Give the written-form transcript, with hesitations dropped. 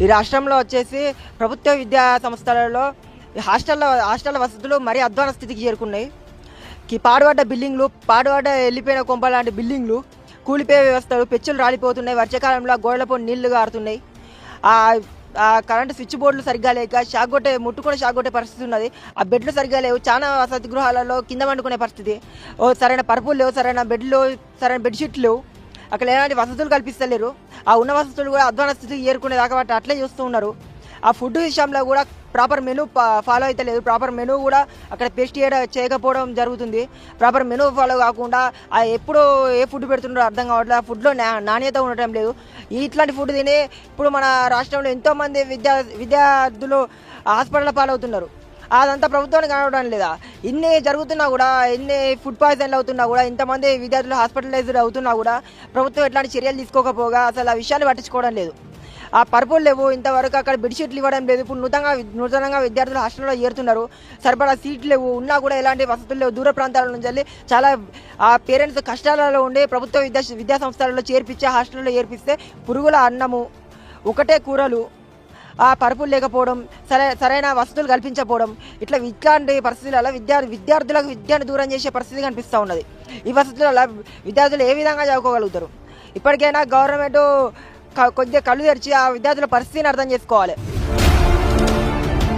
ఈ రాష్ట్రంలో వచ్చేసి ప్రభుత్వ విద్యా సంస్థలలో హాస్టల్ల వసతులు మరీ అధ్వాన స్థితికి చేరుకున్నాయి. పాడుపడ్డ బిల్డింగ్లు, పాడుపడ్డ వెళ్ళిపోయిన కొంప లాంటి బిల్డింగ్లు, కూలిపోయే వ్యవస్థలు, పెచ్చులు రాలిపోతున్నాయి. వర్షాకాలంలో గోడలపై నీళ్లు గారుతున్నాయి. ఆ కరెంటు స్విచ్ బోర్డులు సరిగ్గా లేక షాక్ కొట్టే పరిస్థితి ఉన్నది. ఆ బెడ్లు సరిగ్గా లేవు. చాలా వసతి గృహాలలో కింద వండుకునే పరిస్థితి. సరైన పరుపులు లేవు, సరైన బెడ్లు, సరైన బెడ్షీట్లు లేవు. అక్కడ ఎలాంటి వసతులు కల్పిస్తలేరు. ఆ ఉన్న వసతులు కూడా అధ్వాన స్థితికి ఏరుకునేదాకా వాటి అట్లే చూస్తూ ఉన్నారు. ఆ ఫుడ్ విషయంలో కూడా ప్రాపర్ మెనూ ఫాలో అయితే లేదు. ప్రాపర్ మెనూ కూడా అక్కడ పేస్ట్ చేయకపోవడం జరుగుతుంది. ప్రాపర్ మెనూ ఫాలో కాకుండా ఎప్పుడు ఏ ఫుడ్ పెడుతున్నారో అర్థం కావట్లేదు. ఆ ఫుడ్లో నాణ్యత ఉండటం లేదు. ఇట్లాంటి ఫుడ్ తిని ఇప్పుడు మన రాష్ట్రంలో ఎంతోమంది విద్యార్థులు హాస్పిటల్ పాలవుతున్నారు. అదంతా ప్రభుత్వానికి కనవడం లేదా? ఇన్ని జరుగుతున్నా కూడా, ఇన్ని ఫుడ్ పాయిజన్లు అవుతున్నా కూడా, ఇంతమంది విద్యార్థులు హాస్పిటలైజ్డ్ అవుతున్నా కూడా ప్రభుత్వం ఎట్లాంటి చర్యలు తీసుకోకపోగా అసలు ఆ విషయాలు పట్టించుకోవడం లేదు. ఆ పరుపులు లేవు, ఇంతవరకు అక్కడ బెడ్షీట్లు ఇవ్వడం లేదు. ఇప్పుడు నూతనంగా విద్యార్థులు హాస్టల్లో చేరుతున్నారు. సరిపడా సీట్లు లేవు, ఉన్నా కూడా ఎలాంటి వసతులు లేవు. దూర ప్రాంతాల నుంచి వెళ్ళి చాలా ఆ పేరెంట్స్ కష్టాలలో ఉండి ప్రభుత్వ విద్యా సంస్థలలో హాస్టల్లో చేర్పిస్తే పురుగుల అన్నము, ఒకటే కూరలు, ఆ పరుపులు లేకపోవడం, సరైన వసతులు కల్పించకపోవడం, ఇట్లాంటి పరిస్థితులలో విద్యార్థులకు విద్యను దూరం చేసే పరిస్థితి కనిపిస్తూ ఉన్నది. ఈ పరిస్థితులలో విద్యార్థులు ఏ విధంగా చదువుకోగలుగుతారు? ఇప్పటికైనా గవర్నమెంట్ కొద్దిగా కళ్ళు తెరిచి ఆ విద్యార్థుల పరిస్థితిని అర్థం చేసుకోవాలి.